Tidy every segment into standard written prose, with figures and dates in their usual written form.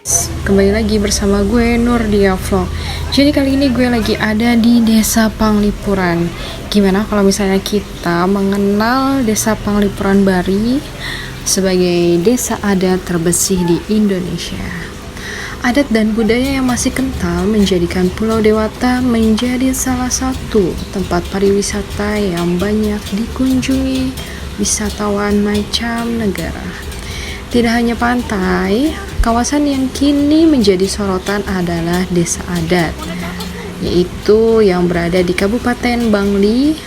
Kembali lagi bersama gue Nurdia Vlog. Jadi kali ini gue lagi ada di Desa Panglipuran. Gimana kalau misalnya kita mengenal Desa Panglipuran Bali sebagai desa adat terbersih di Indonesia. Adat dan budaya yang masih kental menjadikan Pulau Dewata menjadi salah satu tempat pariwisata yang banyak dikunjungi wisatawan macam negara. Tidak hanya pantai, kawasan yang kini menjadi sorotan adalah desa adat, yaitu yang berada di Kabupaten Bangli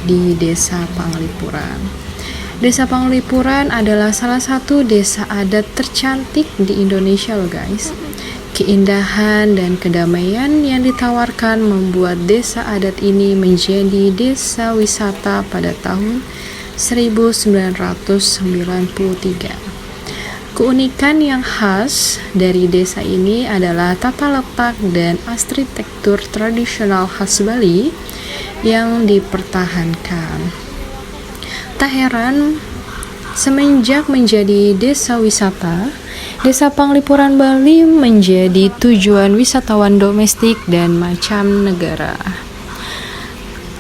di Desa Panglipuran. Desa Panglipuran adalah salah satu desa adat tercantik di Indonesia loh guys. Keindahan dan kedamaian yang ditawarkan membuat desa adat ini menjadi desa wisata pada tahun 1993. Keunikan yang khas dari desa ini adalah tata letak dan arsitektur tradisional khas Bali yang dipertahankan. Tak heran, semenjak menjadi desa wisata, Desa Panglipuran Bali menjadi tujuan wisatawan domestik dan mancanegara.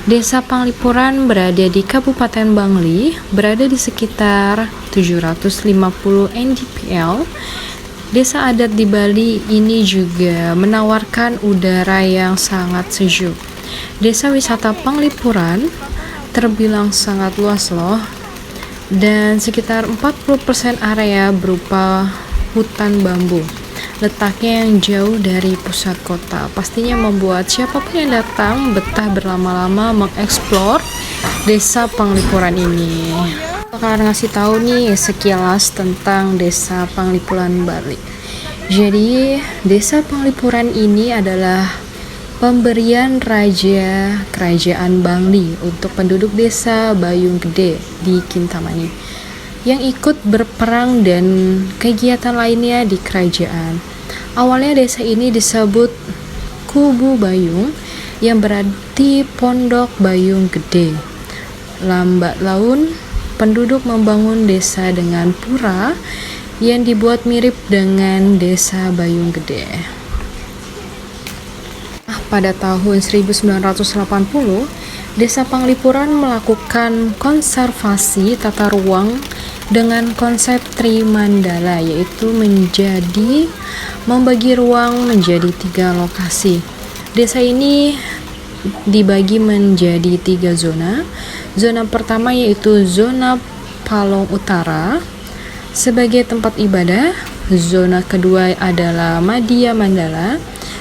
Desa Panglipuran berada di Kabupaten Bangli, berada di sekitar 750 mdpl. Desa adat di Bali ini juga menawarkan udara yang sangat sejuk. Desa wisata Panglipuran terbilang sangat luas loh, dan sekitar 40% area berupa hutan bambu. Letaknya yang jauh dari pusat kota pastinya membuat siapapun yang datang betah berlama-lama mengeksplor Desa Panglipuran ini. Bakalan ngasih tahu nih sekilas tentang Desa Panglipuran Bali. Jadi Desa Panglipuran ini adalah pemberian Raja Kerajaan Bangli untuk penduduk desa Bayung Gede di Kintamani yang ikut berperang dan kegiatan lainnya di kerajaan. Awalnya desa ini disebut Kubu Bayung yang berarti Pondok Bayung Gede. Lambat laun penduduk membangun desa dengan pura yang dibuat mirip dengan desa Bayung Gede. Pada tahun 1980, Desa Panglipuran melakukan konservasi tata ruang dengan konsep Trimandala, yaitu membagi ruang menjadi 3 lokasi. Desa ini dibagi menjadi 3 zona. Zona pertama yaitu zona Palong Utara sebagai tempat ibadah. Zona kedua adalah Madya Mandala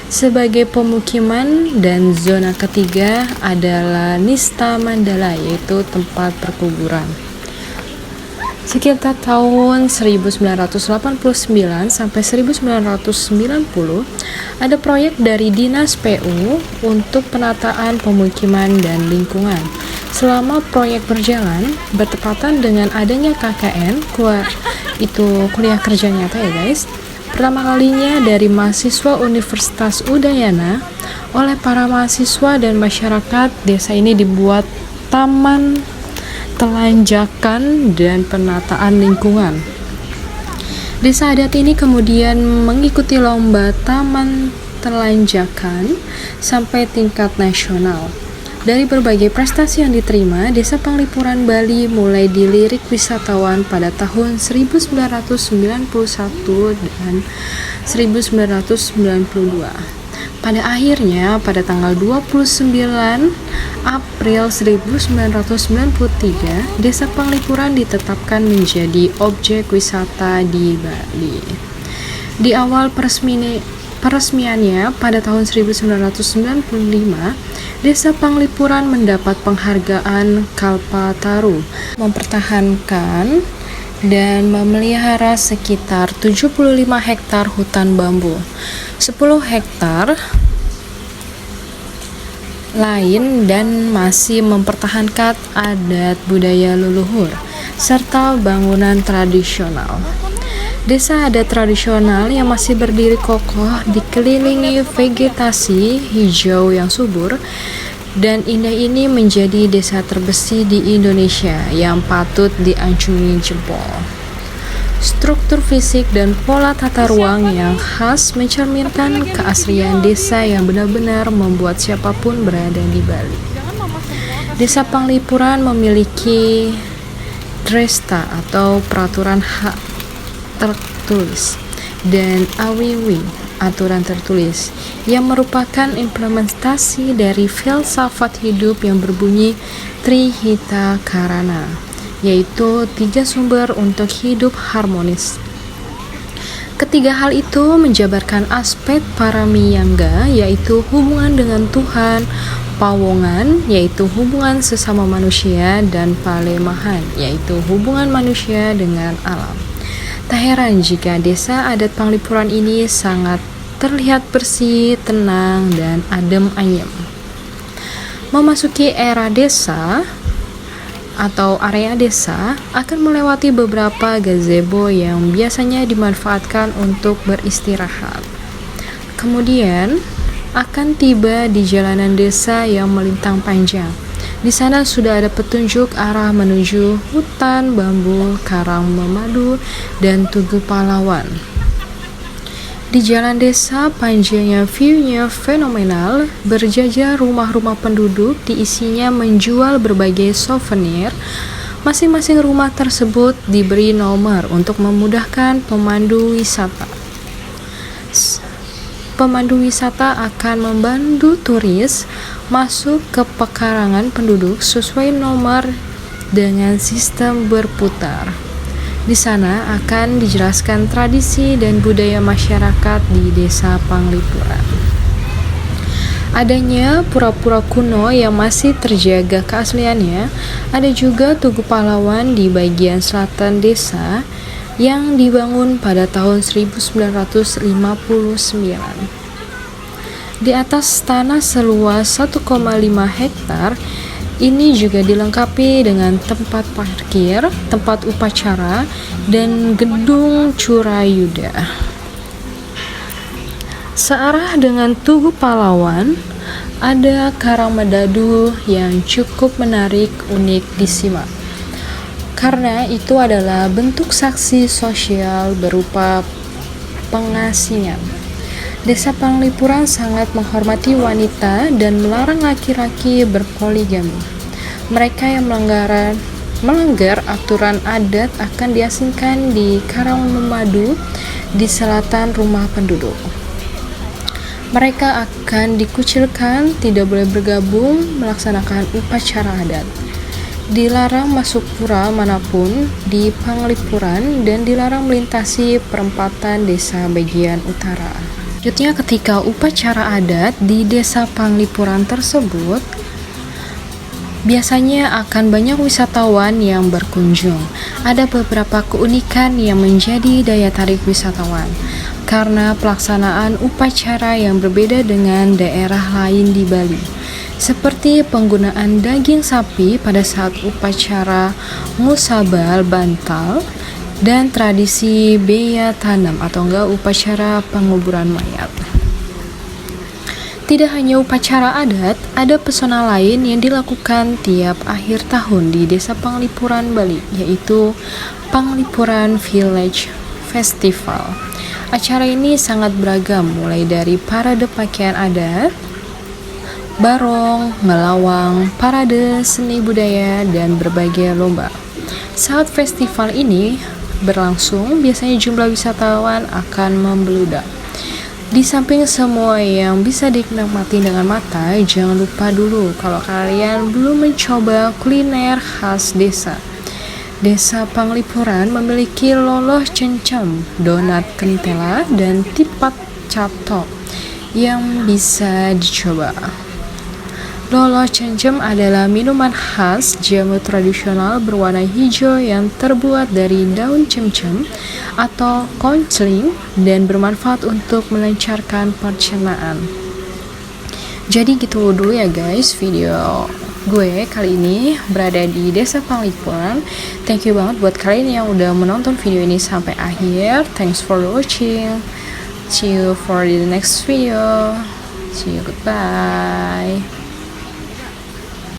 sebagai pemukiman, dan zona ketiga adalah Nista Mandala yaitu tempat perkuburan. Sekitar tahun 1989 sampai 1990 ada proyek dari Dinas PU untuk penataan pemukiman dan lingkungan. Selama proyek berjalan bertepatan dengan adanya KKN, kuliah kerja nyata ya guys. Pertama kalinya dari mahasiswa Universitas Udayana, oleh para mahasiswa dan masyarakat, desa ini dibuat taman telanjakan dan penataan lingkungan. Desa adat ini kemudian mengikuti lomba taman telanjakan sampai tingkat nasional. Dari berbagai prestasi yang diterima, Desa Panglipuran Bali mulai dilirik wisatawan pada tahun 1991 dan 1992. Pada akhirnya, pada tanggal 29 April 1993, Desa Panglipuran ditetapkan menjadi objek wisata di Bali. Di awal peresmiannya pada tahun 1995, Desa Panglipuran mendapat penghargaan Kalpataru, mempertahankan dan memelihara sekitar 75 hektar hutan bambu, 10 hektar lain, dan masih mempertahankan adat budaya leluhur serta bangunan tradisional. Desa adat tradisional yang masih berdiri kokoh dikelilingi vegetasi hijau yang subur dan indah ini menjadi desa terbersih di Indonesia yang patut diacungi jempol. struktur fisik dan pola tata ruang yang khas mencerminkan keaslian desa yang benar-benar membuat siapapun berada di Bali. Desa Panglipuran memiliki Dresta atau peraturan hak tertulis dan Awiwi aturan tertulis yang merupakan implementasi dari filsafat hidup yang berbunyi Trihita Karana, yaitu 3 sumber untuk hidup harmonis. Ketiga hal itu menjabarkan aspek paramiyangga, yaitu hubungan dengan Tuhan, pawongan, yaitu hubungan sesama manusia, dan palemahan, yaitu hubungan manusia dengan alam. Tak heran jika desa adat Panglipuran ini sangat terlihat bersih, tenang, dan adem ayem. Memasuki era desa atau area desa akan melewati beberapa gazebo yang biasanya dimanfaatkan untuk beristirahat. Kemudian akan tiba di jalanan desa yang melintang panjang. Di sana sudah ada petunjuk arah menuju hutan bambu, karang memadu, dan Tugu Pahlawan. Di jalan desa, panjangnya view-nya fenomenal, berjajar rumah-rumah penduduk diisinya menjual berbagai souvenir. Masing-masing rumah tersebut diberi nomor untuk memudahkan pemandu wisata. Pemandu wisata akan membantu turis masuk ke pekarangan penduduk sesuai nomor dengan sistem berputar. Di sana akan dijelaskan tradisi dan budaya masyarakat di Desa Panglipuran. Adanya pura-pura kuno yang masih terjaga keasliannya, ada juga Tugu Pahlawan di bagian selatan desa yang dibangun pada tahun 1959. Di atas tanah seluas 1,5 hektar, ini juga dilengkapi dengan tempat parkir, tempat upacara, dan gedung Curayuda. Searah dengan Tugu Pahlawan, ada Karang Medadu yang cukup menarik, unik disimak. Karena itu adalah bentuk saksi sosial berupa pengasingan. Desa Panglipuran sangat menghormati wanita dan melarang laki-laki berpoligami. Mereka yang melanggar aturan adat akan diasingkan di Karang Memadu di selatan rumah penduduk. Mereka akan dikucilkan, tidak boleh bergabung melaksanakan upacara adat. Dilarang masuk pura manapun di Panglipuran dan dilarang melintasi perempatan desa bagian utara. Selanjutnya, ketika upacara adat di Desa Panglipuran tersebut, biasanya akan banyak wisatawan yang berkunjung. Ada beberapa keunikan yang menjadi daya tarik wisatawan karena pelaksanaan upacara yang berbeda dengan daerah lain di Bali, seperti penggunaan daging sapi pada saat upacara Ngusabal Bantal dan tradisi Beya Tanam atau enggak upacara penguburan mayat. Tidak hanya upacara adat, ada pesona lain yang dilakukan tiap akhir tahun di Desa Panglipuran, Bali, yaitu Panglipuran Village Festival. Acara ini sangat beragam, mulai dari parade pakaian adat, barong, melawang, parade seni budaya, dan berbagai lomba. Saat festival ini berlangsung, biasanya jumlah wisatawan akan membeludak. Di samping semua yang bisa dinikmati dengan mata, jangan lupa dulu kalau kalian belum mencoba kuliner khas desa. Desa Panglipuran memiliki loloh cencem, donat kentela, dan tipat catok yang bisa dicoba. Loloh cencem adalah minuman khas jamu tradisional berwarna hijau yang terbuat dari daun cemcem atau konceling dan bermanfaat untuk melancarkan pencernaan. Jadi gitu dulu ya guys, video gue kali ini berada di Desa Panglipuran. Thank you banget buat kalian yang udah menonton video ini sampai akhir. Thanks for watching. See you for the next video. See you, goodbye.